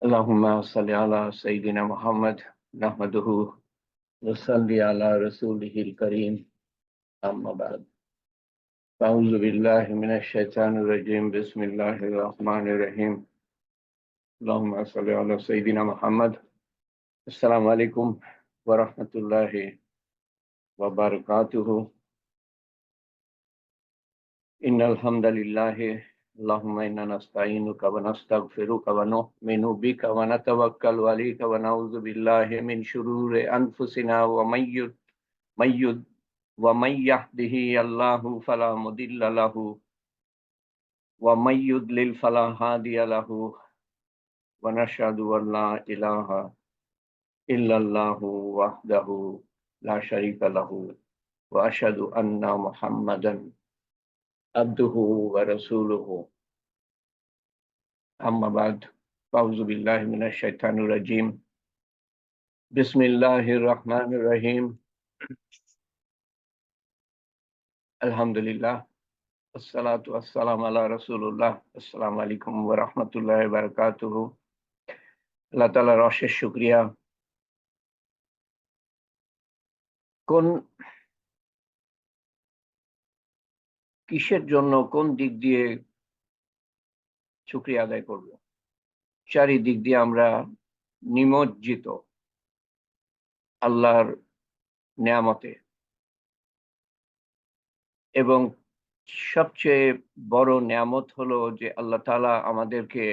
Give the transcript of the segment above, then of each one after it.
اللهم صل على سيدنا محمد نحمده ونصلي على رسوله الكريم أما بعد أعوذ بالله من الشيطان الرجيم بسم الله الرحمن الرحيم اللهم صل على سيدنا محمد السلام عليكم ورحمة الله وبركاته إن الحمد لله اللهم إنا نستعينك ونستغفرك ونؤمن بك ونتوكل عليك ونعوذ بالله من شرور أنفسنا ومن يهده الله فلا مضل له ومن يضلل فلا هادي له ونشهد أن لا إله إلا الله وحده لا شريك له وأشهد أن محمدا عبده ورسوله أما بعد أعوذ بالله من الشيطان الرجيم بسم الله الرحمن الرحيم الحمد لله الصلاة والسلام على رسول الله السلام عليكم ورحمة الله وبركاته আল্লাহ তাআলার অশেষ শুকরিয়া। কিসের জন্য কোন দিক দিয়ে শুকরিয়া আদায় করব? চারিদিক দিয়ে আমরা নিমজ্জিত আল্লাহর নেয়ামতে, এবং সবচেয়ে বড় নেয়ামত হলো যে আল্লাহ তাআলা আমাদেরকে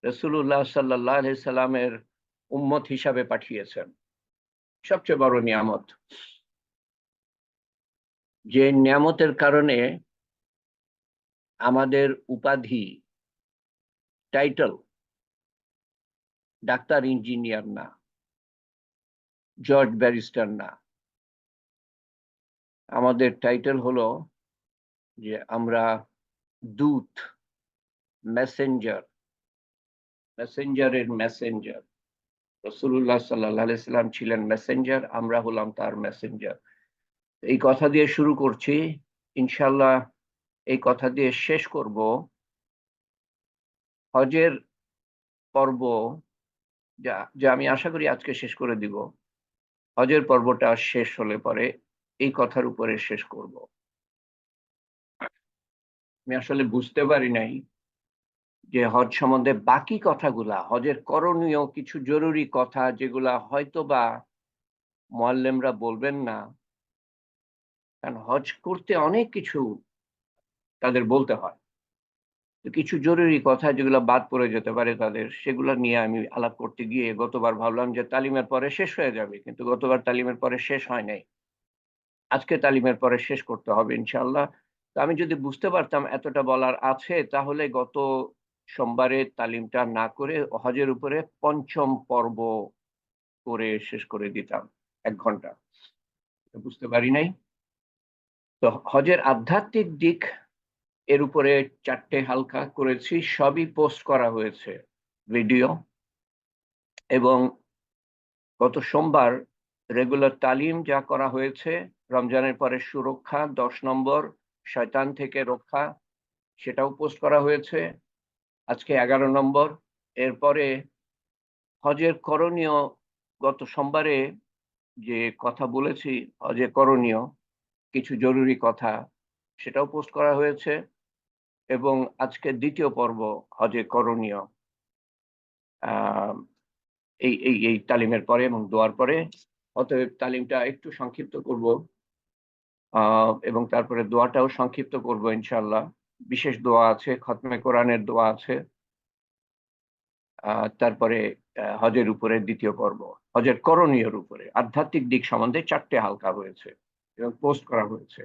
রাসূলুল্লাহ সাল্লাল্লাহু আলাইহি সাল্লামের উম্মত হিসাবে পাঠিয়েছেন। সবচেয়ে বড় নিয়ামত, যে নিয়ামতের কারণে আমাদের উপাধি, টাইটেল ডাক্তার, ইঞ্জিনিয়ার না, জজ, ব্যারিস্টার না। আমাদের টাইটেল হলো যে আমরা দূত, মেসেঞ্জারের মেসেঞ্জার। রাসূলুল্লাহ সাল্লাল্লাহু আলাইহি সাল্লাম ছিলেন মেসেঞ্জার, আমরা হলাম তার মেসেঞ্জার। এই কথা দিয়ে শুরু করছি, ইনশাআল্লাহ এই কথা দিয়ে শেষ করব। হজের পর্ব যা আমি আশা করি আজকে শেষ করে দিব। হজের পর্বটা শেষ হলে পরে এই কথার উপরে শেষ করব। আমি আসলে বুঝতে পারি নাই যে হজ সম্বন্ধে বাকি কথাগুলা, হজের করণীয় কিছু জরুরি কথা যেগুলা হয়তো বা মুআল্লিমরা বলবেন না, কারণ হজ করতে অনেক কিছু তাদের বলতে হয়। তো কিছু জরুরি কথা যেগুলো বাদ পড়ে যেতে পারে তাদের, সেগুলো নিয়ে আমি আলাপ করতে গিয়ে গতবার ভাবলাম যে তালিমের পরে শেষ হয়ে যাবে, কিন্তু গতবার তালিমের পরে শেষ হয় নাই। আজকে তালিমের পরে শেষ করতে হবে ইনশাআল্লাহ। তো আমি যদি বুঝতে পারতাম এতটা বলার আছে, তাহলে গত সোমবারে তালিমটা না করে হজের উপরে পঞ্চম পর্ব করে শেষ করে দিতাম ১ ঘন্টা। বুঝতে পারি নাই। তো হজের আধ্যাত্মিক দিক, এর উপরে ৪টে হালকা করেছি, সবই পোস্ট করা হয়েছে ভিডিও। এবং গত সোমবার রেগুলার তালিম যা করা হয়েছে, রমজানের পরে সুরক্ষা ১০ নম্বর, শয়তান থেকে রক্ষা, সেটাও পোস্ট করা হয়েছে। আজকে ১১ নম্বর। এরপরে হজের করণীয়, গত সোমবারে যে কথা বলেছি হজে করণীয় কিছু জরুরি কথা, সেটাও পোস্ট করা হয়েছে। এবং আজকে দ্বিতীয় পর্ব হজে করণীয়, এই তালিমের পরে এবং দোয়ার পরে। অতএব তালিমটা একটু সংক্ষিপ্ত করব, এবং তারপরে দোয়াটাও সংক্ষিপ্ত করব ইনশাআল্লাহ। বিশেষ দোয়া আছে, খতমে কোরআনের দোয়া আছে। তারপরে হজের উপরে দ্বিতীয় পর্ব, হজের করণীয়র উপরে আধ্যাত্মিক দিক সম্বন্ধে ৪টে হালকা হয়েছে এবং পোস্ট করা হয়েছে।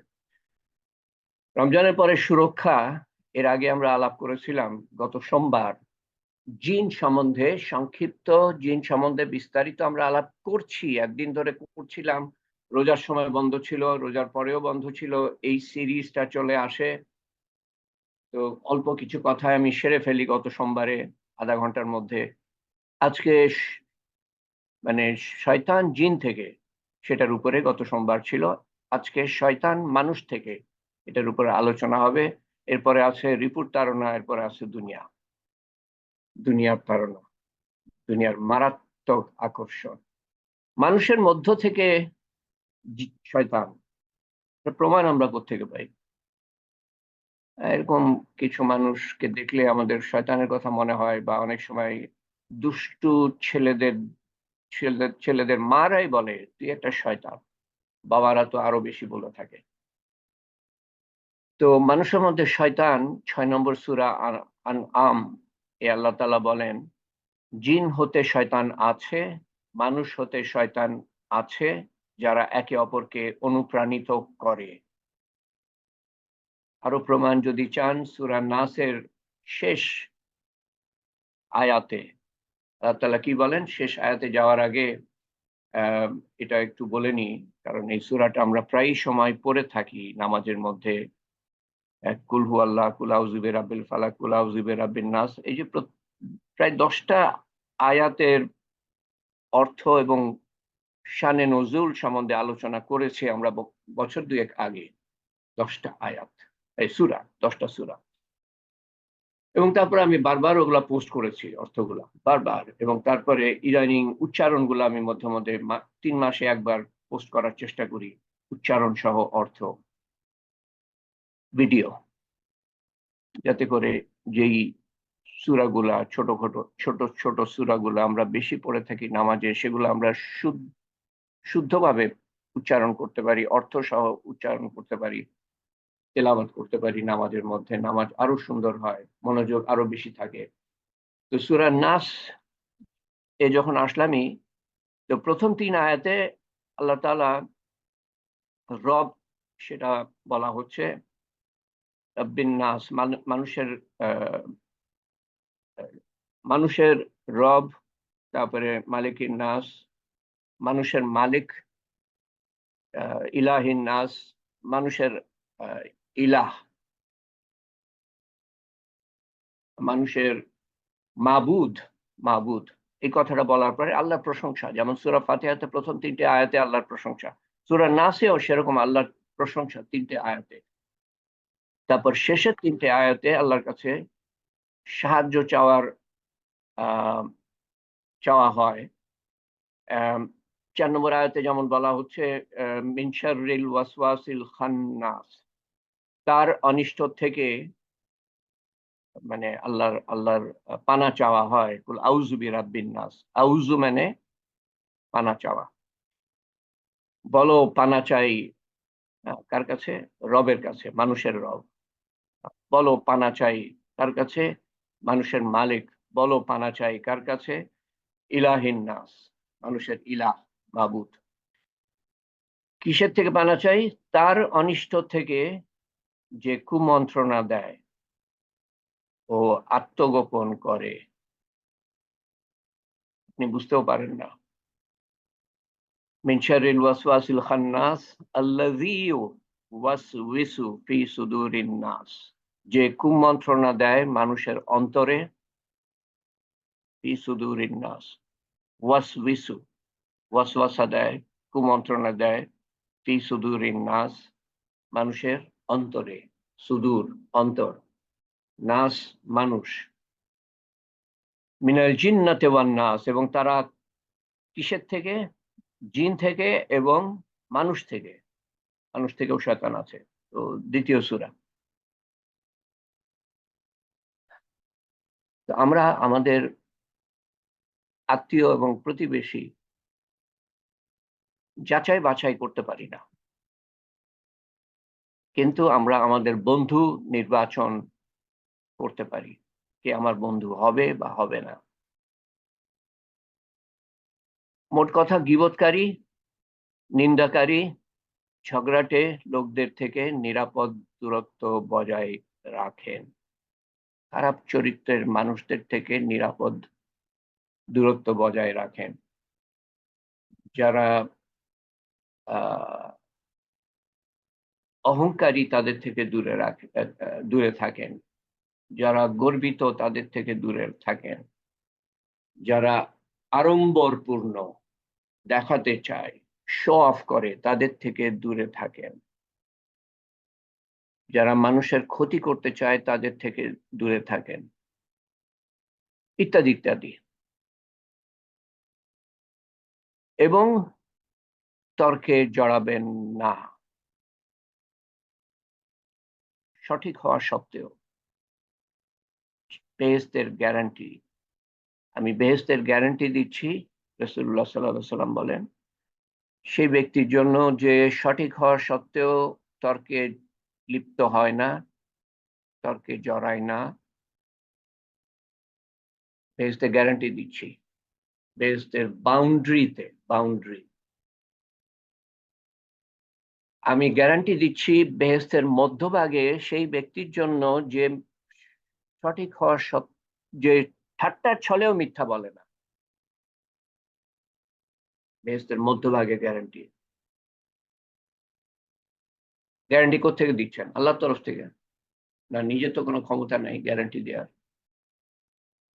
রমজানের পরে সুরক্ষা, এর আগে আমরা আলাপ করেছিলাম গত সোমবার। জিন সম্বন্ধে সংক্ষিপ্ত, জিন সম্বন্ধে বিস্তারিত আমরা আলাপ করছি, একদিন ধরে করছিলাম। রোজার সময় বন্ধ ছিল, রোজার পরেও বন্ধ ছিল। এই সিরিজটা চলে আসে, তো অল্প কিছু কথায় আমি সেরে ফেলি গত সোমবারে আধা ঘন্টার মধ্যে। আজকে মানে শয়তান জিন থেকে, সেটার উপরে গত সোমবার ছিল। আজকে শয়তান মানুষ থেকে, এটার উপরে আলোচনা হবে। এরপরে আছে রিপুর তাড়না, এরপরে আছে দুনিয়ার তাড়না। দুনিয়ার মারাত্মক আকর্ষণ। মানুষের মধ্য থেকে শয়তান, প্রমাণ আমরা কোত্থেকে পাই? এরকম কিছু মানুষকে দেখলে আমাদের শয়তানের কথা মনে হয়, বা অনেক সময় দুষ্টু ছেলেদের ছেলেদের ছেলেদের মারাই বলে তুই একটা শয়তান। বাবারা তো আরো বেশি বলে থাকে। তো মানুষের মধ্যে শয়তান 6 নম্বর সূরা আনআম এ আল্লাহ তাআলা বলেন, জিন হতে শয়তান আছে, মানুষ হতে শয়তান আছে, যারা একে অপরকে অনুপ্রাণিত করে। আরো প্রমাণ যদি চান, সূরা নাসের শেষ আয়াতে আল্লাহ তাআলা কি বলেন? শেষ আয়াতে যাওয়ার আগে আহ, এটা একটু বলে নিই, কারণ এই সূরাটা আমরা প্রায় সময় পড়ে থাকি নামাজের মধ্যে। কুল হু আল্লাহ, কুল আউযু বিরাব্বিল ফালাক, কুল আউযু বিরাব্বিন নাস, এই যে প্রায় 10টা আয়াতের অর্থ এবং শানে নজুল সম্বন্ধে আলোচনা করেছি আমরা বছর দুয়েক আগে। 10টা আয়াত, এই সূরা, 10টা সূরা। এবং তারপরে আমি বারবার ওগুলা পোস্ট করেছি অর্থগুলা বারবার, এবং তারপরে ইদানিং উচ্চারণগুলো আমি মধ্যে মধ্যে 3 মাসে একবার পোস্ট করার চেষ্টা করি, উচ্চারণ সহ অর্থ ভিডিও, যাতে করে যেই সূরাগুলা ছোট ছোট সূরাগুলা আমরা বেশি পড়ে থাকি নামাজে, সেগুলো আমরা শুদ্ধভাবে উচ্চারণ করতে পারি, অর্থ সহ উচ্চারণ করতে পারি, তেলাওয়াত করতে পারি নামাজের মধ্যে। নামাজ আরো সুন্দর হয়, মনোযোগ আরো বেশি থাকে। তো সূরা নাস এ যখন আসলামই, তো প্রথম 3 আয়াতে আল্লাহ তাআলা রব, সেটা বলা হচ্ছে রব্বিন নাস, মানুষের আহ, মানুষের রব, তারপরে মালিকিন নাস, মানুষের মালিক, ইলাহিন নাস, মানুষের আহ, ইলাহ, মানুষের মাবুদ, মাবুদ। এই কথাটা বলার পরে আল্লাহর প্রশংসা, যেমন সূরা ফাতিহাতে প্রথম 3টে আয়াতে আল্লাহর প্রশংসা, সূরা নাসেও সেরকম আল্লাহর প্রশংসা 3টে আয়াতে। তারপর শেষের 3টে আয়াতে আল্লাহর কাছে সাহায্য আহ চাওয়া হয়। 4 নম্বর আয়াতে যেমন বলা হচ্ছে মিন শাররিল ওয়াসওয়াসিল খান্নাস, তার অনিষ্ট থেকে, মানে আল্লাহর পানা চাওয়া হয়। কুল আউযু বিরাব্বিন নাস, আউযু মানে পানা চাওয়া। বলো পানা চাই কার কাছে? রবের কাছে, মানুষের রব। বলো পানা চাই কার কাছে? মানুষের মালিক। বলো পানা চাই কার কাছে? ইলাহিন নাস, মানুষের ইলাহ, মাবুদ। কিসের থেকে পানা চাই? তার অনিষ্ট থেকে, যে কুমন্ত্রণা দেয় ও আত্মগোপন করে। আপনি বুঝতেও পারেন না। মিন শাররিল ওয়াসওয়াসিল খান্নাস আল্লাযী ইউওয়াসউিসু ফি সুদুরিন নাস, যে কুমন্ত্রণা দেয় মানুষের অন্তরে। ফি সুদুরিন নাস, ওয়াসউিসু, ওয়াসওয়াসা দেয়, কুমন্ত্রণা দেয়। ফি সুদুরিন নাস, মানুষের অন্তরে। সুদূর, অন্তর। নাস, মানুষ। মিনাল জিন্নাতি ওয়ান নাস, এবং তারা কিসের থেকে? জিন থেকে এবং মানুষ থেকে। মানুষ থেকেও শয়তান আছে। তো দ্বিতীয় সূরা। তো আমরা আমাদের আত্মীয় এবং প্রতিবেশী যাচাই বাছাই করতে পারি না, কিন্তু আমরা আমাদের বন্ধু নির্বাচন করতে পারি, কে আমার বন্ধু হবে বা হবে না। মোট কথা, গীবতকারী, নিন্দাকারী, ঝগড়াটে লোকদের থেকে নিরাপদ দূরত্ব বজায় রাখেন। খারাপ চরিত্রের মানুষদের থেকে নিরাপদ দূরত্ব বজায় রাখেন। যারা আহ অহংকারী, তাদের থেকে দূরে থাকেন। যারা গর্বিত, তাদের থেকে দূরে থাকেন। যারা আড়ম্বরপূর্ণ, দেখাতে চায়, শো অফ করে, তাদের থেকে দূরে থাকেন। যারা মানুষের ক্ষতি করতে চায়, তাদের থেকে দূরে থাকেন, ইত্যাদি ইত্যাদি। এবং তর্কে জড়াবেন না, সঠিক হওয়া সত্ত্বেও। বেহেশতের গ্যারান্টি, আমি বেহেশতের গ্যারান্টি দিচ্ছি, রাসূলুল্লাহ সাল্লাল্লাহু আলাইহি সাল্লাম বলেন, সেই ব্যক্তির জন্য যে সঠিক হওয়া সত্ত্বেও তর্কে লিপ্ত হয় না, তর্কে জড়ায় না। বেহেশতের গ্যারান্টি দিচ্ছি, বেহেশতের বাউন্ডারি আমি গ্যারান্টি দিচ্ছি, বেহেশতের মধ্যভাগে সেই ব্যক্তির জন্য যে সঠিক হওয়ার যে ঠাট্টার ছলেও মিথ্যা বলে না। বেহেশতের মধ্যভাগে গ্যারান্টি। গ্যারান্টি কোত্থেকে দিচ্ছেন? আল্লাহর তরফ থেকে। না, নিজের তো কোনো ক্ষমতা নেই গ্যারান্টি দেওয়ার।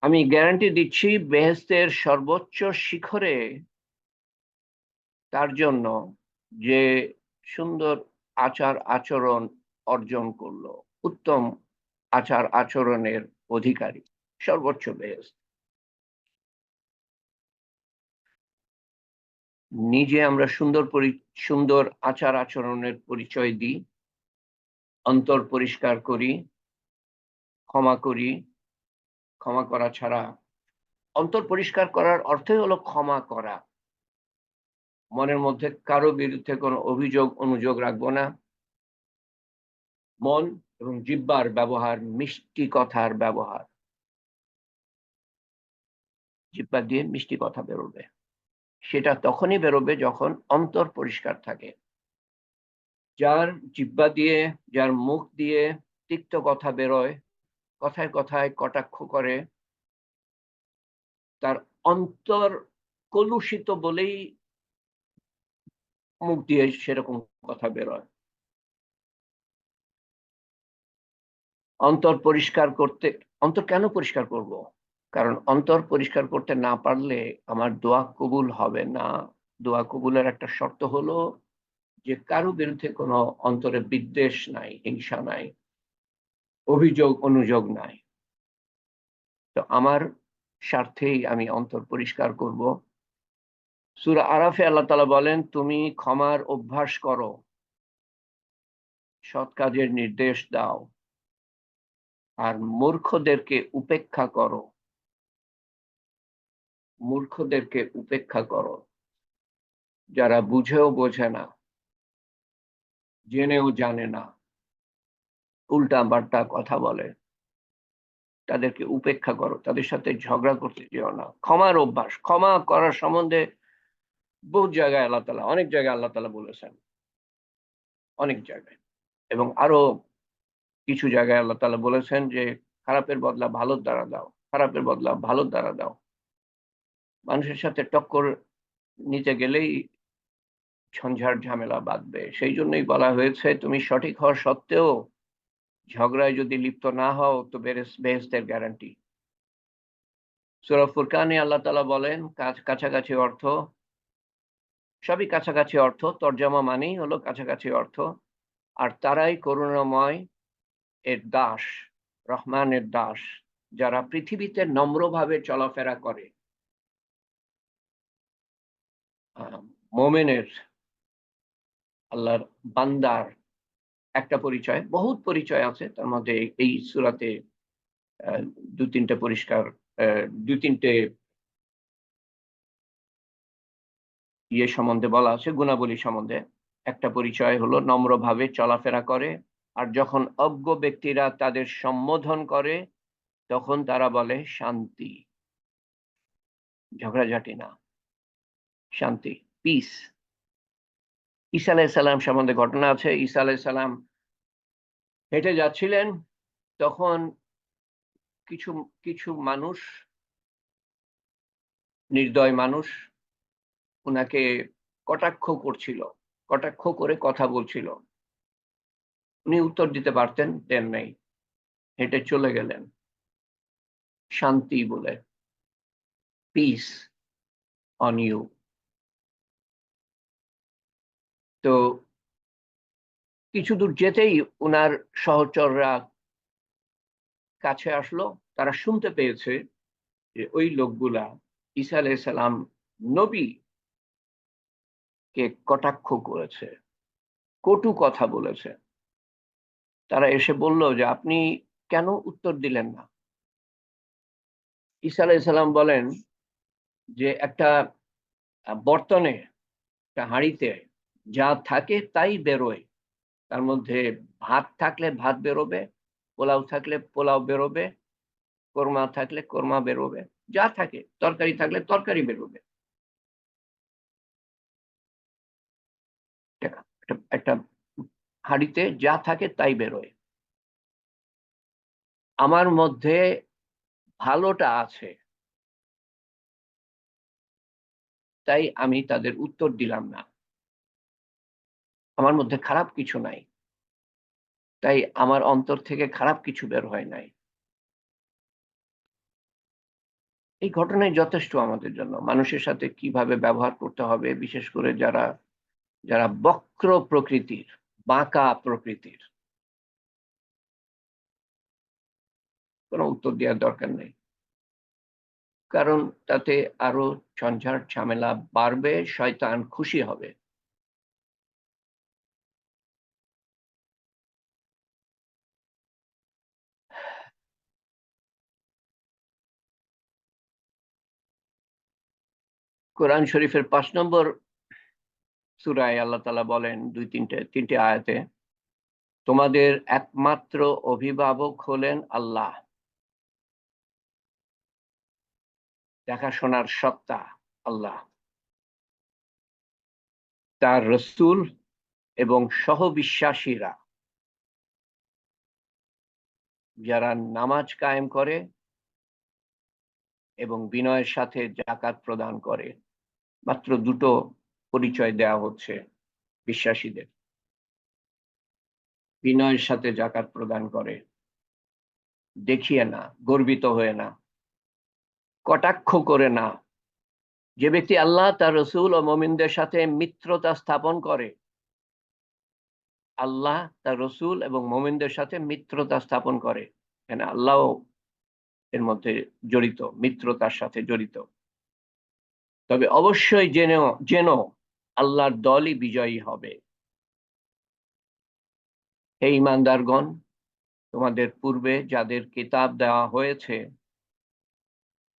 আমি গ্যারান্টি দিচ্ছি, বেহেশতের সর্বোচ্চ শিখরে তার জন্য যে সুন্দর আচার আচরণ অর্জন করলো, উত্তম আচার আচরণের অধিকারী, সর্বোচ্চ বেহেশত। নিজে আমরা সুন্দর আচার আচরণের পরিচয় দিই, অন্তর পরিষ্কার করি, ক্ষমা করি। ক্ষমা করা ছাড়া, অন্তর পরিষ্কার করার অর্থই হলো ক্ষমা করা। মনের মধ্যে কারো বিরুদ্ধে কোনো অভিযোগ অনুযোগ রাখবো না। মন এবং জিহ্বার ব্যবহার, মিষ্টি কথার ব্যবহার, জিহ্বা দিয়ে মিষ্টি কথা বেরোবে। সেটা তখনই বেরোবে যখন অন্তর পরিষ্কার থাকে। যার জিহ্বা দিয়ে, যার মুখ দিয়ে তিক্ত কথা বেরোয়, কথায় কথায় কটাক্ষ করে, তার অন্তর কলুষিত বলেই মুখ দিয়ে সেরকম কথা বেরোয়। অন্তর পরিষ্কার করতে, অন্তর কেন পরিষ্কার করব? কারণ অন্তর পরিষ্কার করতে না পারলে আমার দোয়া কবুল হবে না। দোয়া কবুলের একটা শর্ত হলো যে কারো বিরুদ্ধে কোনো অন্তরে বিদ্বেষ নাই, হিংসা নাই, অভিযোগ অনুযোগ নাই। তো আমার স্বার্থেই আমি অন্তর পরিষ্কার করব। সূরা আরাফে আল্লাহ তাআলা বলেন, তুমি ক্ষমার অভ্যাস করো, সৎ কাজের নির্দেশ দাও, আর মূর্খদেরকে উপেক্ষা করো। মূর্খদেরকে উপেক্ষা করো, যারা বুঝেও বোঝে না, জেনেও জানে না, উল্টা পাল্টা কথা বলে, তাদেরকে উপেক্ষা করো, তাদের সাথে ঝগড়া করতে যেও না। ক্ষমার অভ্যাস, ক্ষমা করার সম্বন্ধে বহু জায়গায় আল্লাহ তাআলা, অনেক জায়গায় আল্লাহ তাআলা বলেছেন, অনেক জায়গায়। এবং আরো কিছু জায়গায় আল্লাহ তাআলা বলেছেন যে খারাপের বদলা ভালোর দ্বারা দাও, খারাপের বদলা ভালোর দ্বারা দাও। মানুষের সাথে টক্কর নিতে গেলেই ঝঞ্ঝাট ঝামেলা বাঁধবে। সেই জন্যই বলা হয়েছে, তুমি সঠিক হওয়া সত্ত্বেও ঝগড়ায় যদি লিপ্ত না হও তো বেহেশতের গ্যারান্টি। সূরা ফুরকানে আল্লাহ তাআলা বলেন, কাছাকাছি অর্থ, সবই কাছাকাছি অর্থ, তরজমা মানেই হলো কাছাকাছি অর্থ। আর তারাই করুণাময় এর দাস, রহমানের দাস, যারা পৃথিবীতে নম্রভাবে চলাফেরা করে। মোমেনের, আল্লাহর বান্দার একটা পরিচয়, বহুত পরিচয় আছে তার মধ্যে এই সূরাতে দু তিনটে পরিষ্কার, দু তিনটে ইয়ে সম্বন্ধে বলা আছে, গুণাবলী সম্বন্ধে। একটা পরিচয় হলো নম্রভাবে চলাফেরা করে, আর যখন অজ্ঞ ব্যক্তিরা তাদের সম্বোধন করে তখন তারা বলে শান্তি, ঝগড়াঝাটি না, শান্তি, পিস। ঈসা আলাইহিস সালাম সম্বন্ধে ঘটনা আছে। ঈসা আলাইহিস সালাম হেঁটে যাচ্ছিলেন, তখন কিছু কিছু মানুষ, নির্দয় মানুষ উনাকে কটাক্ষ করছিল, কটাক্ষ করে কথা বলছিল। উনি উত্তর দিতে পারতেন, দেন নাই, হেঁটে চলে গেলেন শান্তি বলে, পিস অন ইউ। তো কিছু দূর যেতেই উনার সহচররা কাছে আসলো, তারা শুনতে পেয়েছে যে ওই লোকগুলা ঈসা আলাইহিস সালাম নবী, কে কটাক্ষ করেছে, কটু কথা বলেছে, তারা এসে বলল যে আপনি কেন উত্তর দিলেন না? ঈসা আলাইহিস সালাম বলেন যে একটা বর্তনে, একটা হাঁড়িতে যা থাকে তাই বেরোয়। তার মধ্যে ভাত থাকলে ভাত বেরোবে, পোলাও থাকলে পোলাও বেরোবে, কোরমা থাকলে কোরমা বেরোবে, যা থাকে, তরকারি থাকলে তরকারি বেরোবে। একটা একটা হাঁড়িতে যা থাকে তাই বেরোয়। আমার মধ্যে ভালোটা আছে, তাই আমি তাদের উত্তর দিলাম না। আমার মধ্যে খারাপ কিছু নাই, তাই আমার অন্তর থেকে খারাপ কিছু বের হয় নাই। এই ঘটনাই যথেষ্ট আমাদের জন্য, মানুষের সাথে কিভাবে ব্যবহার করতে হবে, বিশেষ করে যারা যারা বক্র প্রকৃতির, বাঁকা প্রকৃতির। কোনো উত্তর দেওয়ার দরকার নেই, কারণ তাতে আরো ঝঞ্ঝাট ঝামেলা বাড়বে, শয়তান খুশি হবে। কোরআন শরীফের ৫ নম্বর সূরায় আল্লাহ তাআলা বলেন তিনটে আয়াতে, তোমাদের একমাত্র অভিভাবক হলেন আল্লাহ, দেখাশোনার সত্তা আল্লাহ, তার রাসূল এবং সহবিশ্বাসীরা যারা নামাজ কায়েম করে এবং বিনয়ের সাথে যাকাত প্রদান করে। মাত্র দুটো পরিচয় দেয়া হচ্ছে বিশ্বাসীদের। বিনয়ের সাথে যাকাত প্রদান করে, দেখিয়ে না, গর্বিত হয়ে না, কটাক্ষ করে না। যে ব্যক্তি আল্লাহ, তার রাসূল ও মুমিনদের সাথে মিত্রতা স্থাপন করে, আল্লাহ, তার রাসূল এবং মুমিনদের সাথে মিত্রতা স্থাপন করে, এখানে আল্লাহও এর মধ্যে জড়িত, মিত্রতার সাথে জড়িত, তবে অবশ্যই যেন আল্লাহর দলই বিজয়ী হবে। হে ঈমানদারগণ, তোমাদের পূর্বে যাদের কিতাব দেওয়া হয়েছে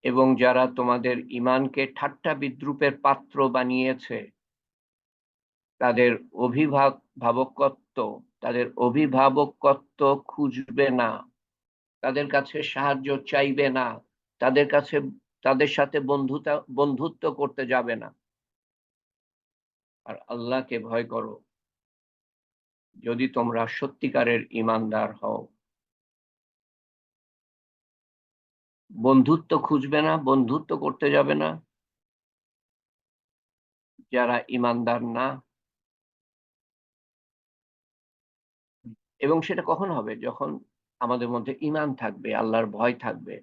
এবং যারা তোমাদের ঈমানকে ঠাট্টা বিদ্রূপের পাত্র বানিয়েছে, তাদের অভিভাবকত্ব তাদের অভিভাবকত্ব খুঁজবে না, তাদের কাছে সাহায্য চাইবে না, তাদের কাছে তাদের সাথে বন্ধুত্ব করতে যাবে না। আর আল্লাহকে ভয় করো যদি তোমরা সত্যিকারের ঈমানদার হও। বন্ধুত্ব খুঁজবে না, বন্ধুত্ব করতে যাবে না যারা ঈমানদার না। এবং সেটা কখন হবে? যখন আমাদের মধ্যে ঈমান থাকবে, আল্লাহর ভয় থাকবে।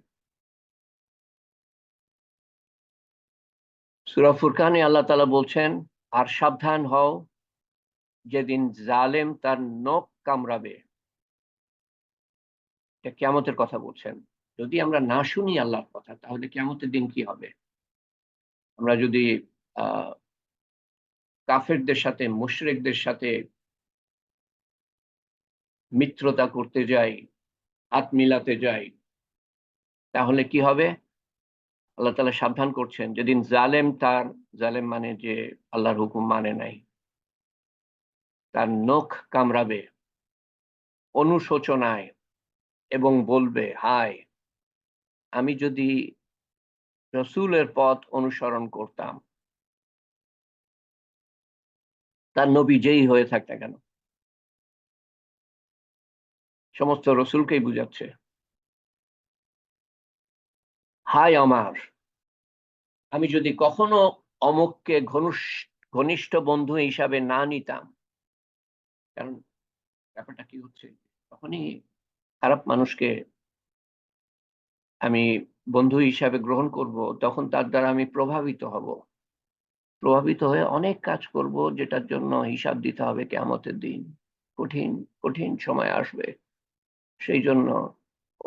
সূরা ফুরকানে আল্লাহ তাআলা বলছেন, আর সাবধান হও যেদিন জালেম তার নখ কামড়াবে। এটা কিয়ামতের কথা বলছেন। যদি আমরা না শুনি আল্লাহর কথা, তাহলে কিয়ামতের দিন কি হবে? আমরা যদি আহ কাফেরদের সাথে, মুশরিকদের সাথে মিত্রতা করতে যাই, হাত মিলাতে যাই, তাহলে কি হবে? আল্লাহ তাআলা সাবধান করছেন, যেদিন জালেম মানে যে আল্লাহর হুকুম মানে নাই, তার নখ কামড়াবে অনুশোচনায় এবং বলবে, হায়, আমি যদি রসূলের পথ অনুসরণ করতাম, তার নবী যেই হয়ে থাক না কেন। সমস্ত রসূলকেই বুঝাচ্ছে, হায় আমার, আমি যদি কখনো অমুককে ঘনিষ্ঠ বন্ধু হিসাবে না নিতাম। কারণ ব্যাপারটা কি হচ্ছে, তখনই খারাপ মানুষকে আমি বন্ধু হিসাবে গ্রহণ করব, তখন তার দ্বারা আমি প্রভাবিত হব, প্রভাবিত হয়ে অনেক কাজ করব যেটার জন্য হিসাব দিতে হবে কিয়ামতের দিন। কঠিন কঠিন সময় আসবে, সেই জন্য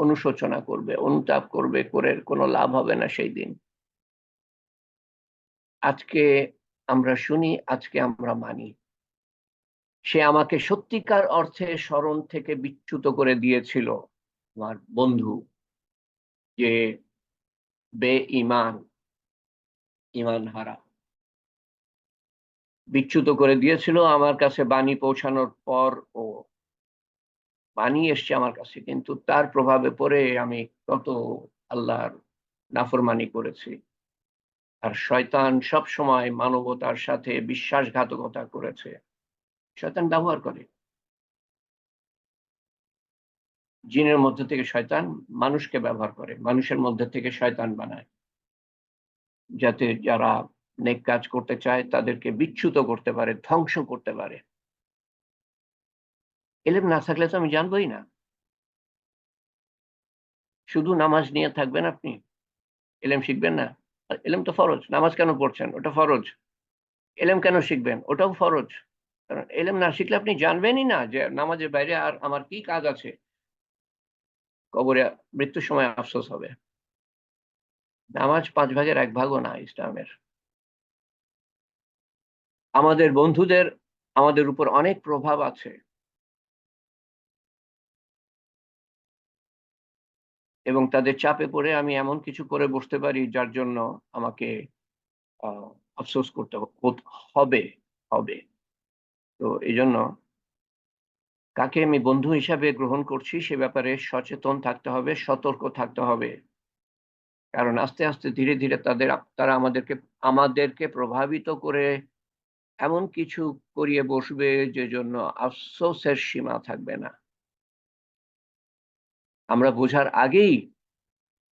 অনুশোচনা করবে, অনুতাপ করবে, করে কোনো লাভ হবে না সেই দিন। আজকে আমরা শুনি, আজকে আমরা মানি। সে আমাকে সত্যিকার অর্থে স্মরণ থেকে বিচ্যুত করে দিয়েছিল, আমার বন্ধু, যে বেঈমান, ঈমান হারা। বিচ্যুত করে দিয়েছিল আমার কাছে বাণী পৌঁছানোর পর। ও বাণী এসছে আমার কাছে, কিন্তু তার প্রভাবে পড়ে আমি কত আল্লাহর নাফরমানি করেছি। আর শয়তান সব সময় মানবতার সাথে বিশ্বাসঘাতকতা করেছে। শয়তান ব্যবহার করে, জিনের মধ্যে থেকে শয়তান মানুষকে ব্যবহার করে, মানুষের মধ্যে থেকে শয়তান বানায়, যাতে যারা নেক কাজ করতে চায় তাদেরকে বিচ্যুত করতে পারে, ধ্বংস করতে পারে। এলেম না থাকলে তো আমি জানবোই না। শুধু নামাজ নিয়ে থাকবেন আপনি, এলেম শিখবেন না? আর এলেম তো ফরজ। নামাজ কেন পড়ছেন? ওটা ফরজ। এলেম কেন শিখবেন? ওটাও ফরজ। কারণ এলেম না শিখলে আপনি জানবেনই না যে নামাজের বাইরে আর আমার কি কাজ আছে। কবরে মৃত্যুর সময় আফসোস হবে। নামাজ ৫ ভাগের ১ ভাগও না ইসলামের। আমাদের বন্ধুদের আমাদের উপর অনেক প্রভাব আছে, এবং তাদের চাপে পড়ে আমি এমন কিছু করে বসতে পারি যার জন্য আমাকে আ আফসোস করতে হবে হবে। তো এজন্য কাকে আমি বন্ধু হিসাবে গ্রহণ করছি সে ব্যাপারে সচেতন থাকতে হবে, সতর্ক থাকতে হবে। কারণ আস্তে, আস্তে ধীরে, ধীরে তারা আমাদেরকে প্রভাবিত করে এমন কিছু করিয়ে বসবে যে জন্য আফসোসের সীমা থাকবে না। আমরা বোঝার আগেই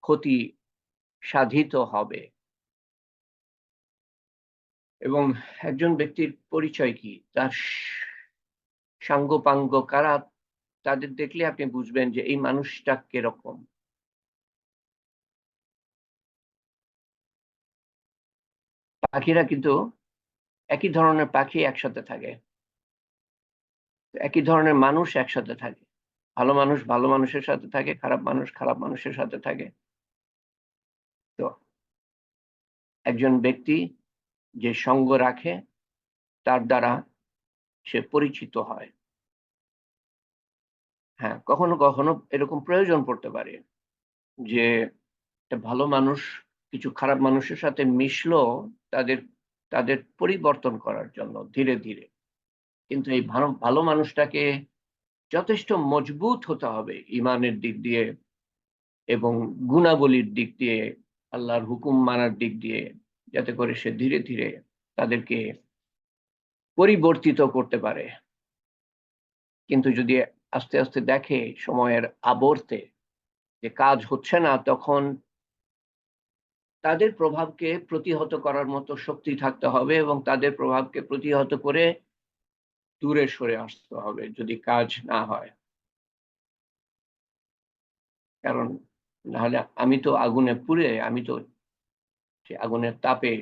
ক্ষতি সাধিত হবে। এবং একজন ব্যক্তির পরিচয় কি? তার সাঙ্গপাঙ্গ কারা, তাদের দেখলে আপনি বুঝবেন যে এই মানুষটা কিরকম। পাখিরা কিন্তু একই ধরনের পাখি একসাথে থাকে। একই ধরনের মানুষ একসাথে থাকে। ভালো মানুষ ভালো মানুষের সাথে থাকে, খারাপ মানুষ খারাপ মানুষের সাথে থাকে। তো একজন ব্যক্তি যে সঙ্গ রাখে তার দ্বারা সে পরিচিত হয়। হ্যাঁ, কখনো, কখনো এরকম প্রয়োজন পড়তে পারে যে একটা ভালো মানুষ কিছু খারাপ মানুষের সাথে মিশলো তাদের তাদের পরিবর্তন করার জন্য ধীরে, ধীরে। কিন্তু এই ভালো ভালো মানুষটাকে যথেষ্ট মজবুত হতে হবে ঈমানের দিক দিয়ে এবং গুণাবলীর দিক দিয়ে, আল্লাহর হুকুম মানার দিক দিয়ে, যাতে করে সে ধীরে, ধীরে তাদেরকে পরিবর্তিত করতে পারে। কিন্তু যদি আস্তে, আস্তে দেখে সময়ের আবর্তে যে কাজ হচ্ছে না, তখন তাদের প্রভাবকে প্রতিহত করার মতো শক্তি থাকতে হবে এবং তাদের প্রভাবকে প্রতিহত করে দূরে সরে আসতে হবে যদি কাজ না হয়। কারণ নাহলে আমি তো আগুনে পুড়ে, আমি তো সে আগুনের তাপে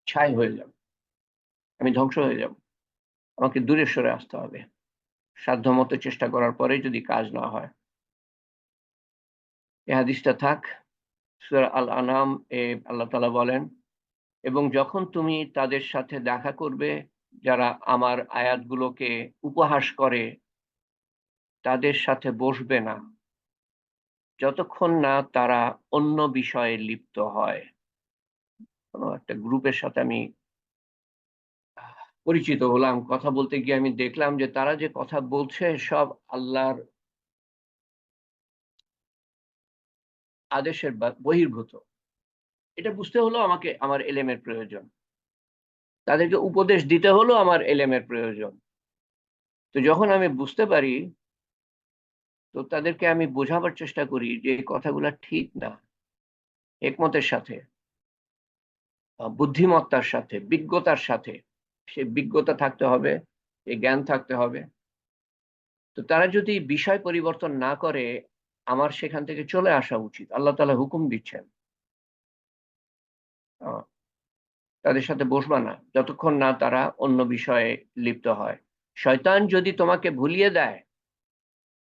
ছাই হয়ে যাব। আমি ধ্বংস হয়ে যাব। আমাকে দূরে সরে আসতে হবে। সাধ্যমত চেষ্টা করার পরে যদি কাজ না হয়। এই হাদিসটা থাক। সূরা আল আনাম এ আল্লাহ তাআলা বলেন, এবং যখন তুমি তাদের সাথে দেখা করবে যারা আমার আয়াতগুলোকে উপহাস করে, তাদের সাথে বসবে না যতক্ষণ না তারা অন্য বিষয়ে লিপ্ত হয়। কোনো একটা গ্রুপের সাথে আমি পরিচিত হলাম। কথা বলতে গিয়ে আমি দেখলাম যে তারা যে কথা বলছে সব আল্লাহর আদেশের বহির্ভূত। এটা বুঝতে হলেও আমাকে আমার এলেমের প্রয়োজন। তাদেরকে উপদেশ দিতে হলেও আমার এলেমের প্রয়োজন। তো যখন আমি বুঝতে পারি, তো তাদেরকে আমি বোঝাবার চেষ্টা করি যে এই কথাগুলা ঠিক না। হিকমতের সাথে, বুদ্ধিমত্তার সাথে, বিজ্ঞতার সাথে। সে বিজ্ঞতা থাকতে হবে, সে জ্ঞান থাকতে হবে। তো তারা যদি বিষয় পরিবর্তন না করে, আমার সেখান থেকে চলে আসা উচিত। আল্লাহ তাআলা হুকুম দিচ্ছেন। আ তাদের সাথে বসবা না যতক্ষণ না তারা অন্য বিষয়ে লিপ্ত হয়। শয়তান যদি তোমাকে ভুলিয়ে দেয়,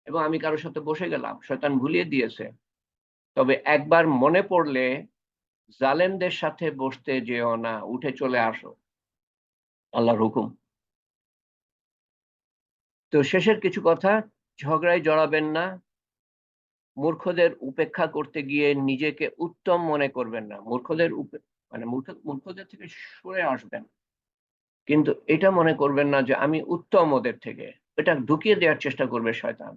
এবং আমি কারো সাথে বসে গেলাম, শয়তান ভুলিয়ে দিয়েছে, তবে একবার মনে পড়লে জালেমদের সাথে বসতে যেও না, উঠে চলে আসো। আল্লাহর হুকুম। তো শেষের কিছু কথা, ঝগড়ায় জড়াবেন না, মূর্খদের উপেক্ষা করতে গিয়ে নিজেকে উত্তম মনে করবেন না। মানে মূর্খদের থেকে সরে আসবেন, কিন্তু এটা মনে করবেন না যে আমি উত্তম ওদের থেকে। এটা ঢুকিয়ে দেওয়ার চেষ্টা করবে শয়তান,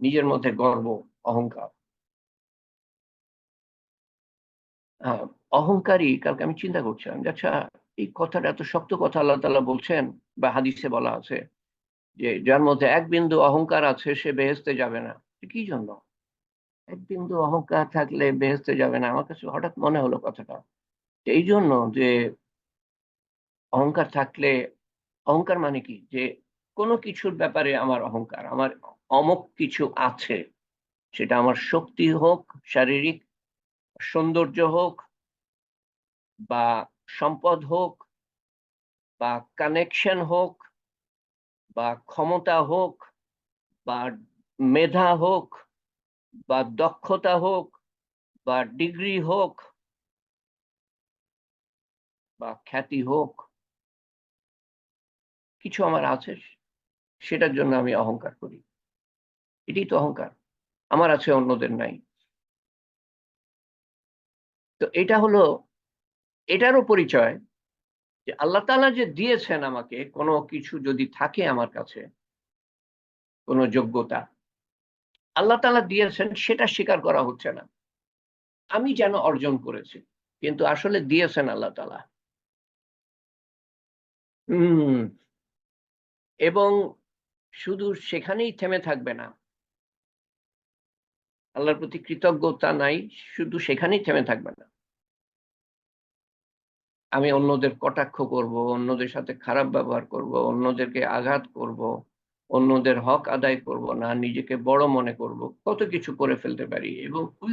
নিজের মধ্যে গর্ব, অহংকার। আহ, অহংকারী, কালকে আমি চিন্তা করছিলাম যে আচ্ছা, এই কথাটা এত শক্ত কথা আল্লাহ তাআলা বলছেন, বা হাদিসে বলা আছে যে যার মধ্যে এক বিন্দু অহংকার আছে সে বেহেশতে যাবে না। কি জন্য এক বিন্দু অহংকার থাকলে বেহেশতে যাবে না? আমার কাছে হঠাৎ মনে হলো কথাটা। এই জন্য যে অহংকার থাকলে, অহংকার মানে কি, যে কোনো কিছুর ব্যাপারে আমার অহংকার, আমার অমুক কিছু আছে, সেটা আমার শক্তি হোক, শারীরিক সৌন্দর্য হোক, বা সম্পদ হোক, বা কানেকশন হোক, বা ক্ষমতা হোক, বা মেধা হোক, বা দক্ষতা হোক, বা ডিগ্রি হোক, বা খ্যাতি হোক, কিছু আমার আছে, সেটার জন্য আমি অহংকার করি। এটাই তো অহংকার, আমার আছে অন্যদের নাই। তো এটা হলো, এটারও পরিচয় যে আল্লাহ তাআলা যে দিয়েছেন আমাকে, কোনো কিছু যদি থাকে আমার কাছে, কোনো যোগ্যতা আল্লাহ তাআলা দিয়েছেন, সেটা স্বীকার করা হচ্ছে না। আমি যেন অর্জন করেছি, কিন্তু আসলে দিয়েছেন আল্লাহ তাআলা। হুম। এবং শুধু সেখানেই থেমে থাকবে না, আল্লাহর প্রতি কৃতজ্ঞতা নাই, শুধু সেখানেই থেমে থাকবে না। আমি অন্যদের কটাক্ষ করব, অন্যদের সাথে খারাপ ব্যবহার করব, অন্যদেরকে আঘাত করব, অন্যদের হক আদায় করব না, নিজেকে বড় মনে করব। কত কিছু করে ফেলতে পারি, এবং ওই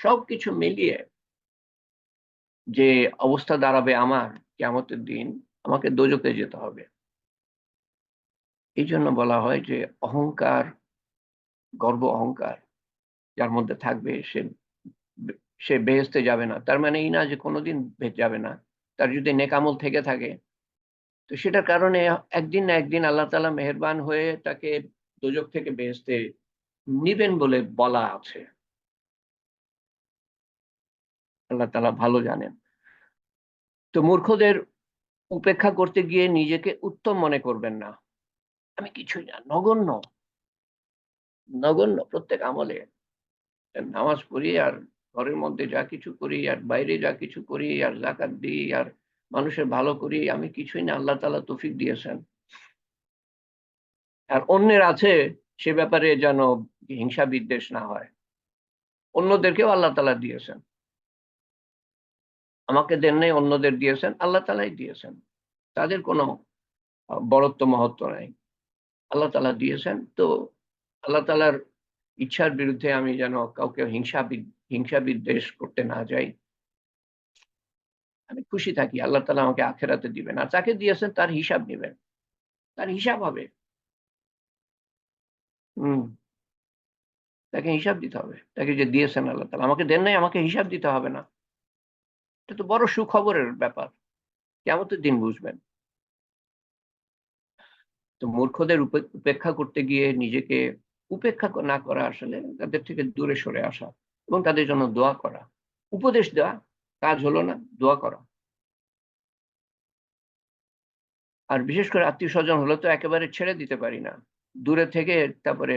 সবকিছু মিলিয়ে যে অবস্থা দাঁড়াবে আমার কিয়ামতের দিন, আমাকে দোজখে যেতে হবে। এইজন্য বলা হয় যে অহংকার, গর্ব, অহংকার যার মধ্যে থাকবে সে বেহেশতে যাবে না। তার মানে এই না যে কোনদিন যাবে না। তার যদি নেক আমল থেকে থাকে, তো সেটার কারণে একদিন না একদিন আল্লাহ তাআলা মেহেরবান হয়ে তাকে দোজখ থেকে বেহেশতে নিবেন বলে বলা আছে। আল্লাহ তাআলা ভালো জানেন। তো মূর্খদের উপেক্ষা করতে গিয়ে নিজেকে উত্তম মনে করবেন না। আমি কিছুই না, নগণ্য, নগণ্য প্রত্যেক আমলে। নামাজ পড়ি, আর ঘরের মধ্যে যা কিছু করি, আর বাইরে যা কিছু করি, আর যাকাত দিই, আর মানুষের ভালো করি, আমি কিছুই না, আল্লাহ তাআলা তৌফিক দিয়েছেন। আর অন্যের আছে, সে ব্যাপারে যেন হিংসা বিদ্বেষ না হয়। অন্যদেরকেও আল্লাহ তাআলা দিয়েছেন। আমাকে দেন নাই, অন্যদের দিয়েছেন, আল্লাহ তাআলাই দিয়েছেন। তাদের কোনো বড়ত্ব মহত্ব নাই। আল্লাহ তাআলা দিয়েছেন। তো আল্লাহ তাআলার ইচ্ছার বিরুদ্ধে আমি যেন কাউকে হিংসা বিদ্বেষ করতে না যাই। আমি খুশি থাকি আল্লাহ তাআলা আমাকে আখিরাতে দিবেন। আর যাকে দিয়েছেন তার হিসাব নিবেন। তার হিসাব হবে। হুম, তাকে হিসাব দিতে হবে। তাকে যে দিয়েছেন আল্লাহ তাআলা, আমাকে দেন নাই, আমাকে হিসাব দিতে হবে না। এটা তো বড় সুখবরের ব্যাপার। কিয়ামতের দিন বুঝবেন। তো মূর্খদের উপেক্ষা করতে গিয়ে নিজেকে উপেক্ষা না করা, আসলে তাদের থেকে দূরে সরে আসা এবং তাদের জন্য দোয়া করা। উপদেশ দেওয়া কাজ হলো না, দোয়া করা। আর বিশেষ করে আত্মীয়স্বজন হলে তো একেবারে ছেড়ে দিতে পারি না। দূরে থেকে তারপরে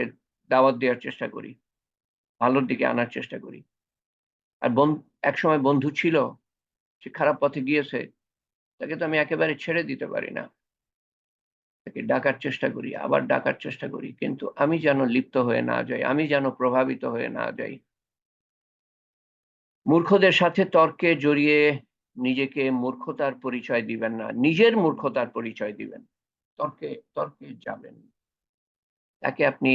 দাওয়াত দেওয়ার চেষ্টা করি। ভালোর দিকে আনার চেষ্টা করি। আর একসময় বন্ধু ছিল, সে খারাপ পথে গিয়েছে, তাকে তো আমি একেবারে ছেড়ে দিতে পারি না। তাকে ডাকার চেষ্টা করি, আবার ডাকার চেষ্টা করি। কিন্তু আমি যেন লিপ্ত হয়ে না যাই, আমি যেন প্রভাবিত হয়ে না যাই। মূর্খদের সাথে তর্কে জড়িয়ে নিজেকে মূর্খতার পরিচয় দিবেন না। নিজের মূর্খতার পরিচয় দিবেন। তর্কে তর্কে যাবেন। তাকে আপনি,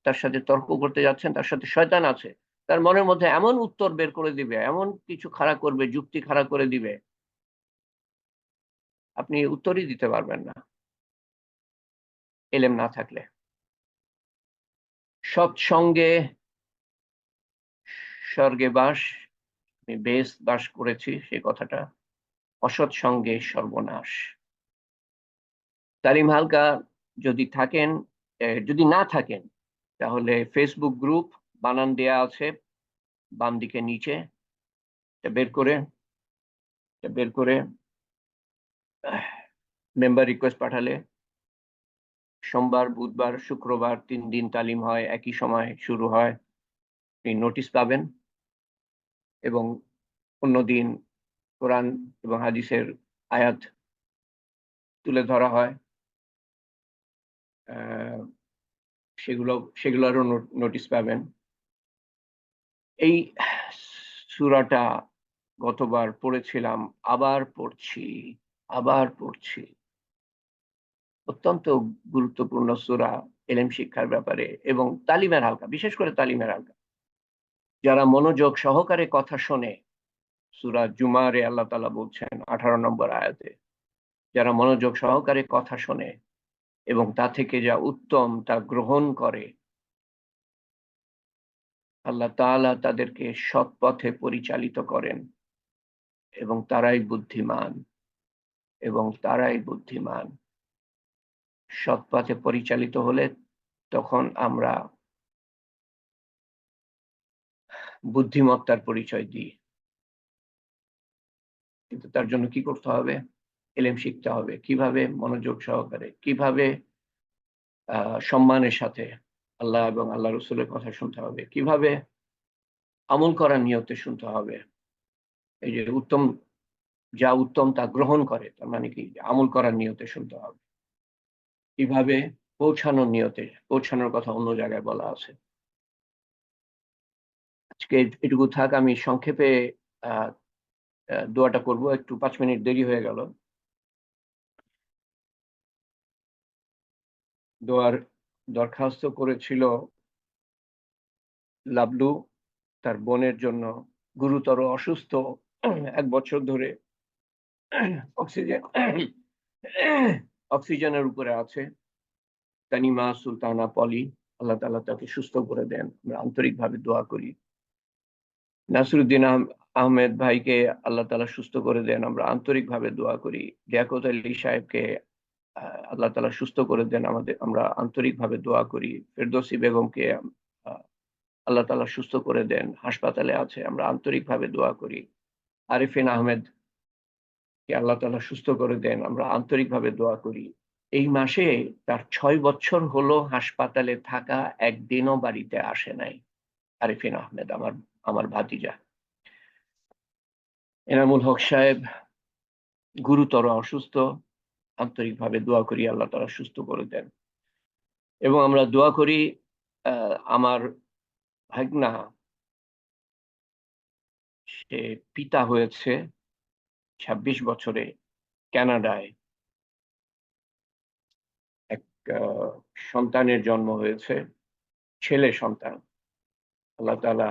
তার সাথে তর্ক করতে যাচ্ছেন, তার সাথে শয়তান আছে। তার মনের মধ্যে এমন উত্তর বের করে দিবে, এমন কিছু খাড়া করবে, যুক্তি খাড়া করে দিবে, আপনি উত্তরই দিতে পারবেন না, এলেম না থাকলে। সৎসঙ্গে স্বর্গে বাস, আমি বেশ বাস করেছি সেই কথাটা। অসৎ সঙ্গে সর্বনাশ। তালিম হালকা যদি থাকেন, যদি না থাকেন তাহলে ফেসবুক গ্রুপ বানান দেয়া আছে বাম দিকে নিচে, বের করে মেম্বার রিকোয়েস্ট পাঠালে সোমবার, বুধবার, শুক্রবার 3 দিন তালিম হয়, একই সময় শুরু হয়, এই নোটিশ পাবেন। এবং অন্যদিন কোরআন এবং হাদিসের আয়াত তুলে ধরা হয়, সেগুলোরও নোটিশ পাবেন। এই সূরাটা গতবার পড়েছিলাম, আবার পড়ছি। অত্যন্ত গুরুত্বপূর্ণ সূরা ইলম শিক্ষার ব্যাপারে এবং তালিমের হালকা, বিশেষ করে তালিমের হালকা যারা মনোযোগ সহকারে কথা শোনে। সূরা জুমারে আল্লাহ তাআলা বলছেন 18 নম্বর আয়াতে, যারা মনোযোগ সহকারে কথা শোনে এবং তা থেকে যা উত্তম তা গ্রহণ করে, আল্লাহ তাআলা তাদেরকে সৎ পথে পরিচালিত করেন এবং তারাই বুদ্ধিমান। সৎ পথে পরিচালিত হলে তখন আমরা বুদ্ধিমত্তার পরিচয় দিই, কিন্তু তার জন্য কি করতে হবে? ইলম শিখতে হবে, কিভাবে মনোযোগ সহকারে, কিভাবে সম্মানের সাথে আল্লাহ এবং আল্লাহ রসুলের কথা শুনতে হবে, কিভাবে আমল করার নিয়তে শুনতে হবে। এই যে যা উত্তম তা গ্রহণ করে, তার মানে কি আমল করার নিয়তে শুনতে হবে। কিভাবে পৌঁছানোর কথা অন্য জায়গায় বলা আছে। আজকে এটুকু থাক, আমি সংক্ষেপে দোয়াটা করব, একটু 5 মিনিট দেরি হয়ে গেল। দোয়ার দরখাস্ত করেছিল লাবলু তার বোনের জন্য, গুরুতর অসুস্থ, 1 বছর ধরে অক্সিজেনের উপরে আছে। তানিমা সুলতানা পলি, আল্লাহ তাআলা তাকে সুস্থ করে দেন, আমরা আন্তরিকভাবে দোয়া করি। নাসিরউদ্দিন আহমেদ ভাইকে আল্লাহ তাআলা সুস্থ করে দেন, আমরা আন্তরিকভাবে দোয়া করি। লিয়াকত আলী সাহেবকে আল্লাহ তাআলা সুস্থ করে দেন, আমরা আন্তরিকভাবে দোয়া করি। ফেরদৌসী বেগমকে আল্লাহ তাআলা সুস্থ করে দেন, হাসপাতালে আছে, আমরা আন্তরিকভাবে দোয়া করি। আরিফিন আহমেদ কে আল্লাহ তাআলা সুস্থ করে দেন, আমরা আন্তরিকভাবে দোয়া করি। এই মাসে তার 6 বছর হলো হাসপাতালে থাকা, একদিনও বাড়িতে আসে নাই। আরিফিন আহমেদ আমার ভাতিজা। এনামুল হক সাহেব গুরুতর অসুস্থ, আন্তরিকভাবে দোয়া করি আল্লাহ তাআলা সুস্থ করে দেন। এবং আমরা দোয়া করি আমার ভাগনা, সে পিতা হয়েছে 26 বছরে কানাডায়, এক সন্তানের জন্ম হয়েছে, ছেলে সন্তান। আল্লাহ তাআলা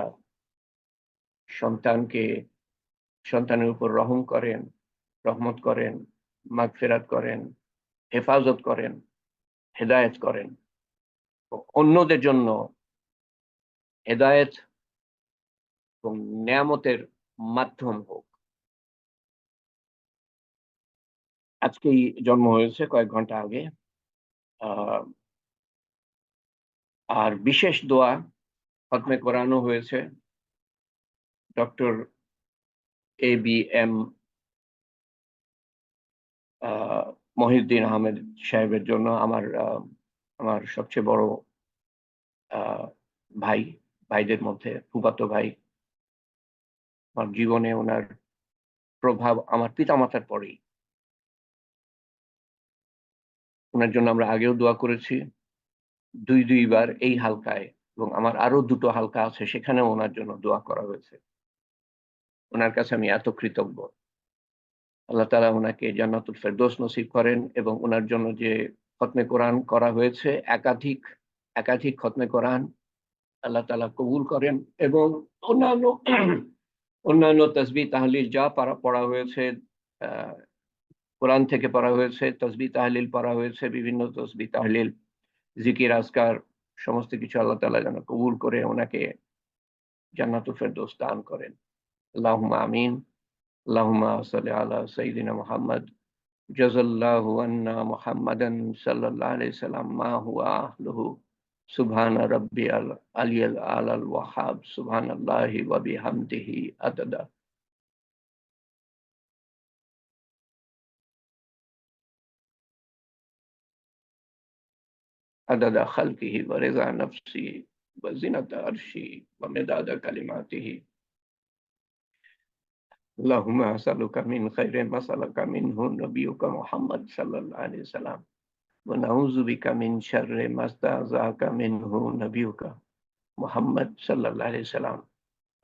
সন্তানের উপর রহম করেন, রহমত করেন, মাগফিরাত করেন, হেফাজত করেন, হেদায়েত করেন, অন্যদের জন্য হেদায়েত এবং নেয়ামতের মাধ্যম হোক। আজকেই জন্ম হয়েছে, কয়েক ঘন্টা আগে। আর বিশেষ দোয়া খতমে কোরআনও হয়েছে ডক্টর ABM মহিউদ্দিন আহমেদ সাহেবের জন্য, আমার সবচেয়ে বড় ভাইদের মধ্যে ফুফাতো ভাই। আমার জীবনে ওনার প্রভাব আমার পিতামাতার পরেই। ওনার জন্য আমরা আগেও দোয়া করেছি, দুইবার এই হালকায়, এবং আমার আরো 2টো হালকা আছে, সেখানেও ওনার জন্য দোয়া করা হয়েছে। ওনার কাছে আমি এত কৃতজ্ঞ। আল্লাহ তাআলা ওনাকে জান্নাতুল ফেরদৌস নসিব করেন এবং ওনার জন্য যে খতমে কোরআন করা হয়েছে, একাধিক খতমে কোরআন আল্লাহ তাআলা কবুল করেন। এবং অন্যান্য তাসবিহ তাহলিল যা পড়া হয়েছে, কোরআন থেকে পড়া হয়েছে, তাসবিহ তাহলিল পড়া হয়েছে, বিভিন্ন তাসবিহ তাহলিল, জিকির আজকার, সমস্ত কিছু আল্লাহ তাআলা যেন কবুল করে ওনাকে জান্নাতুল ফেরদৌস দান করেন। আল্লাহুম্মা আমিন। আল্লাহুম্মা সাল্লি আলা সাইয়্যিদিনা মুহাম্মদ জাযাল্লাহু আন্না মুহাম্মাদান সাল্লাল্লাহু আলাইহি ওয়াসাল্লাম মা হুয়া আহলুহু সুবহানা রাব্বিয়াল আলিয়্যিল আলাল ওয়াহ্হাব সুবহানাল্লাহি ওয়া বিহামদিহি আদাদা খালকিহি ওয়া রিযা নাফসি ওয়া জিনাতা আরশি ওয়া মিদাদা কালিমাতিহি আল্লাহুম্মা আসআলুকা মিন খাইরি মা সালাকা মিনহু নাবিয়্যুকা মুহাম্মদ সাল্লাল্লাহু আলাইহি ওয়াসাল্লাম ওয়া নাউযু বিকা মিন শাররি মা ইসতাযআকা মিনহু নাবিয়্যুকা মুহাম্মদ সাল্লাল্লাহু আলাইহি ওয়াসাল্লাম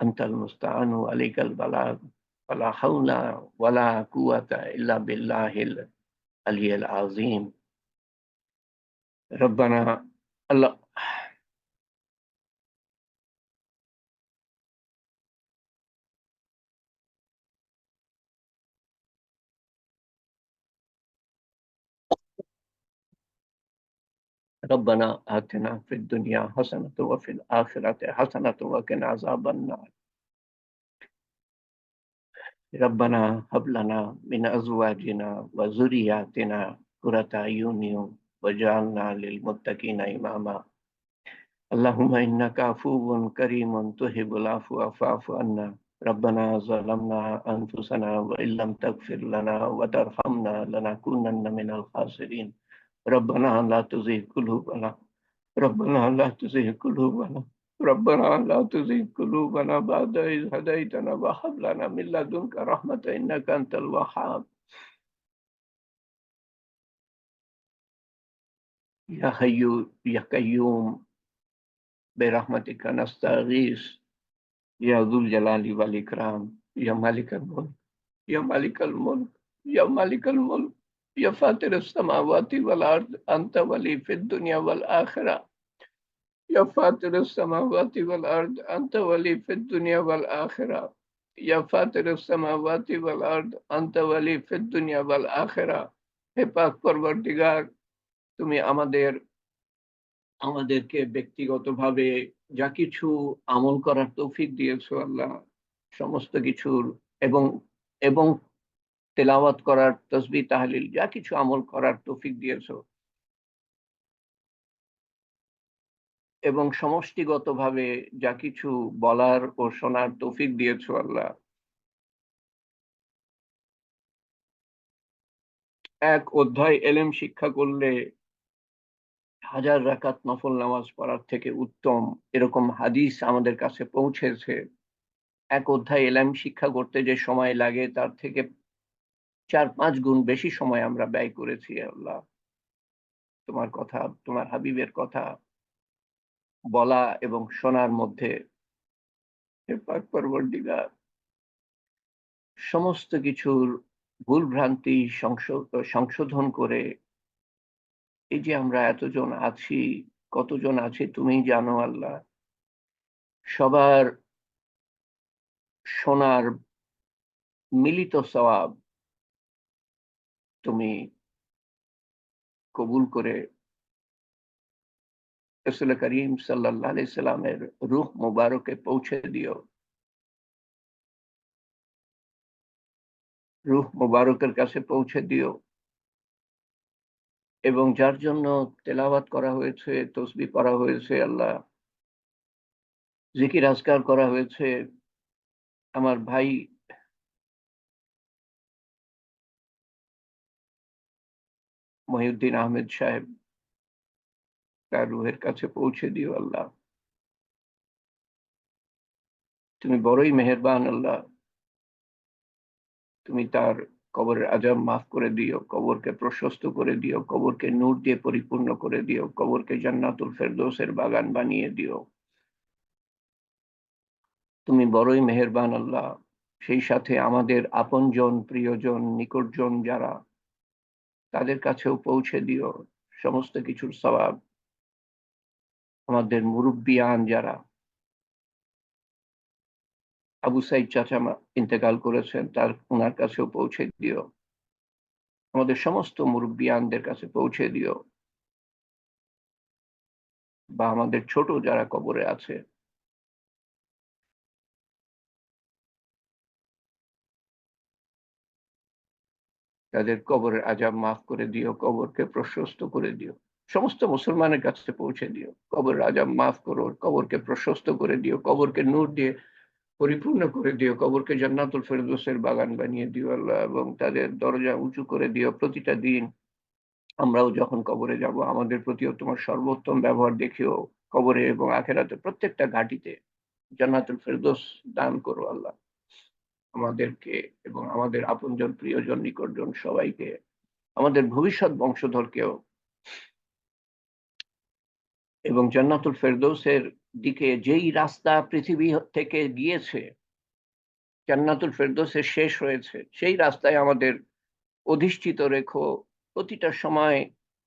আনতাল মুস্তাআনু ওয়া আলাইকাল বালাগ ওয়া লা হাওলা ওয়া লা কুওয়াতা ইল্লা বিল্লাহিল আলিয়্যিল আযীম। রব্বানা আল্লাহ ربنا آتنا في الدنيا حسنة وفي الآخرة حسنة وقنا عذاب النار. ربنا هب لنا من أزواجنا وذرياتنا قرة أعين واجعلنا للمتقين إماما. اللهم إنك عفو كريم تحب العفو فاعف عنا. ربنا ظلمنا أنفسنا وإن لم تغفر لنا وترحمنا لنكونن من الخاسرين. ربنا لا تزغ قلوبنا ربنا لا تزغ قلوبنا ربنا لا تزغ قلوبنا بعد إذ هديتنا وهب لنا من لدنك رحمة إنك أنت الوهاب. يا حي يا قيوم برحمتك نستغيث يا ذو الجلال والإكرام يا مالك الملك يا مالك الملك يا مالك الملك يا فاطر السماوات والأرض أنت ولي في الدنيا والآخرة. يا فاطر السماوات والأرض أنت ولي في الدنيا والآخرة. يا فاطر السماوات والأرض أنت ولي في الدنيا والآخرة. হে পাক পরবর্তীগার, তুমি আমাদেরকে ব্যক্তিগতভাবে যা কিছু আমল করার তৌফিক দিয়েছো আল্লাহ, সমস্ত কিছুর এবং এবং তেলাওয়াত করার, তসবিহ তাহলিল যা কিছু আমল করার তৌফিক দিয়েছো এবং সমষ্টিগতভাবে যা কিছু বলার ও শোনার তৌফিক দিয়েছো আল্লাহ, এক অধ্যায় এলেম শিক্ষা করলে হাজার রাকাত নফল নামাজ পড়ার থেকে উত্তম, এরকম হাদিস আমাদের কাছে পৌঁছেছে। এক অধ্যায় এলেম শিক্ষা করতে যে সময় লাগে তার থেকে 4-5 গুণ বেশি সময় আমরা ব্যয় করেছি আল্লাহ তোমার কথা, তোমার হাবিবের কথা বলা এবং শোনার মধ্যে। হে পাক পরবর্তীগার, সমস্ত কিছুর ভুল ভ্রান্তি সংশোধন করে এই যে আমরা এতজন আছি, কতজন আছি তুমি জানো আল্লাহ, সবার শোনার মিলিত সওয়াব তুমি কবুল করে রাসূল করিম সাল্লাল্লাহু আলাইহি সাল্লামের রূহ মুবারকে পৌঁছে দিও। রূহ মুবারকের কাছে পৌঁছে দিও এবং যার জন্য তেলাওয়াত করা হয়েছে, তসবিহ পড়া হয়েছে আল্লাহ, জিকির আজকার করা হয়েছে, আমার ভাই মহিউদ্দিন আহমেদ সাহেব তার রুহের কাছে পৌঁছে দিও আল্লাহ। তুমি বড়ই মেহেরবান আল্লাহ, তুমি তার কবরের আযাব মাফ করে দিও, কবরকে প্রশস্ত করে দিও, কবরকে নূর দিয়ে পরিপূর্ণ করে দিও, কবরকে জান্নাতুল ফেরদৌসের বাগান বানিয়ে দিও। তুমি বড়ই মেহেরবান আল্লাহ। সেই সাথে আমাদের আপনজন, প্রিয়জন, নিকটজন যারা, তাদের কাছেও পৌঁছে দিও সমস্ত কিছুর সওয়াব। আমাদের মুরব্বিয়ান যারা, আবু সাইদ চাচা ইন্তেকাল করেছেন, ওনার কাছেও পৌঁছে দিও। আমাদের সমস্ত মুরব্বিয়ানদের কাছে পৌঁছে দিও, বা আমাদের ছোট যারা কবরে আছে, তাদের কবরের আযাব মাফ করে দিও, কবরকে প্রশস্ত করে দিও। সমস্ত মুসলমানের কাছে পৌঁছে দিও। কবরের আযাব মাফ করো, কবরকে প্রশস্ত করে দিও, কবরকে নূর দিয়ে পরিপূর্ণ করে দিও, কবরকে জান্নাতুল ফেরদৌসের বাগান বানিয়ে দিও আল্লাহ, এবং তাদের দরজা উঁচু করে দিও। প্রতিটা দিন আমরাও যখন কবরে যাব আমাদের প্রতিও তোমার সর্বোত্তম ব্যবহার দেখিও। কবরে এবং আখিরাতে প্রত্যেকটা ঘাঁটিতে জান্নাতুল ফেরদৌস দান করো আল্লাহ আমাদেরকে এবং আমাদের আপনজন, প্রিয়জন, নিকটজন সবাইকে, আমাদের ভবিষ্যৎ বংশধরকেও, এবং জান্নাতুল ফেরদৌসের দিকে যেই রাস্তা পৃথিবী থেকে গিয়েছে, জান্নাতুল ফেরদৌসের শেষ হয়েছে, সেই রাস্তায় আমাদের অধিষ্ঠিত রেখো। প্রতিটা সময়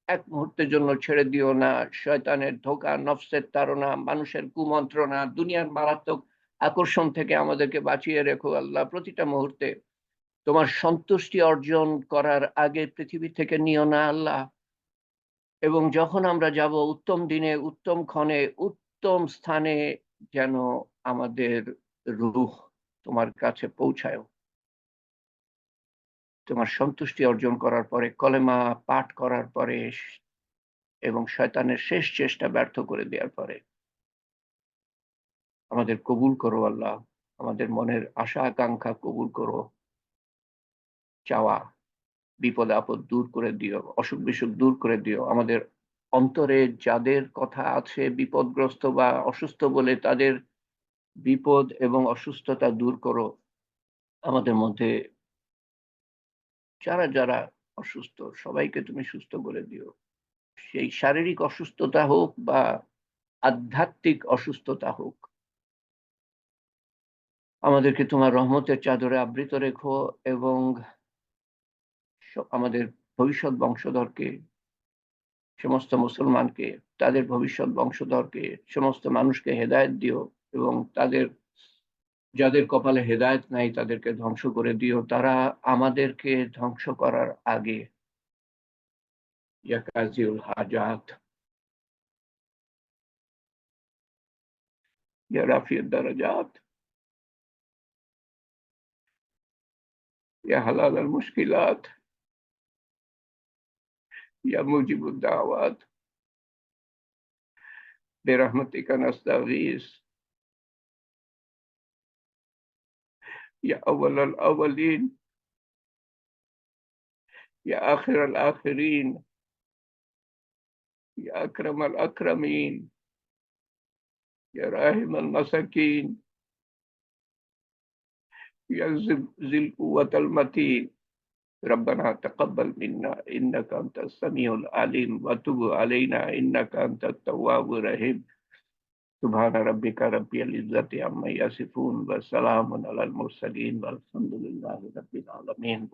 এক মুহূর্তের জন্য ছেড়ে দিও না। শয়তানের ধোঁকা, নফসের তাড়না, মানুষের কুমন্ত্রণা, দুনিয়ার মারাত্মক আকর্ষণ থেকে আমাদেরকে বাঁচিয়ে রেখো আল্লাহ। প্রতিটা মুহূর্তে তোমার সন্তুষ্টি অর্জন করার আগে পৃথিবী থেকে নিও না আল্লাহ। এবং যখন আমরা যাব উত্তম দিনে, উত্তম ক্ষণে, উত্তম স্থানে যেন আমাদের রূহ তোমার কাছে পৌঁছায়। তোমার সন্তুষ্টি অর্জন করার পরে, কলেমা পাঠ করার পরে এবং শয়তানের শেষ চেষ্টা ব্যর্থ করে দেওয়ার পরে আমাদের কবুল করো আল্লাহ। আমাদের মনের আশা আকাঙ্ক্ষা কবুল করো। চাওয়া, বিপদ আপদ দূর করে দিও, অসুখ বিসুখ দূর করে দিও। আমাদের অন্তরে যাদের কথা আছে বিপদগ্রস্ত বা অসুস্থ বলে, তাদের বিপদ এবং অসুস্থতা দূর করো। আমাদের মধ্যে যারা যারা অসুস্থ সবাইকে তুমি সুস্থ করে দিও। সেই শারীরিক অসুস্থতা হোক বা আধ্যাত্মিক অসুস্থতা হোক, আমাদেরকে তোমার রহমতের চাদরে আবৃত রেখো এবং আমাদের ভবিষ্যৎ বংশধরকে, সমস্ত মুসলমানকে, তাদের ভবিষ্যৎ বংশধরকে, সমস্ত মানুষকে হেদায়েত দিও এবং তাদের যাদের কপালে হেদায়েত নাই তাদেরকে ধ্বংস করে দিও। তারা আমাদেরকে ধ্বংস করার আগে, ইয়া কাযিউল হাজাত, ইয়া রাফিউদ দারাজাত, ইয়া হালাল আল মুশকিলাত, ইয়া মুজিবুদ দাওয়াত, বিরহমাতিকা নাস্তাগীস, ইয়া আউয়ালাল আউয়ালিন, ইয়া আখিরাল আখিরিন, ইয়া আকরামাল আকরামিন, ইয়া রাহিমাল মাসাকিন, ইয়া জিল কুওয়াতাল মাতিন। ربنا تقبل منا إنك أنت السميع العليم وتب علينا إنك أنت التواب الرحيم. سبحان ربك رب العزة عما يصفون وسلام على المرسلين والحمد لله رب العالمين.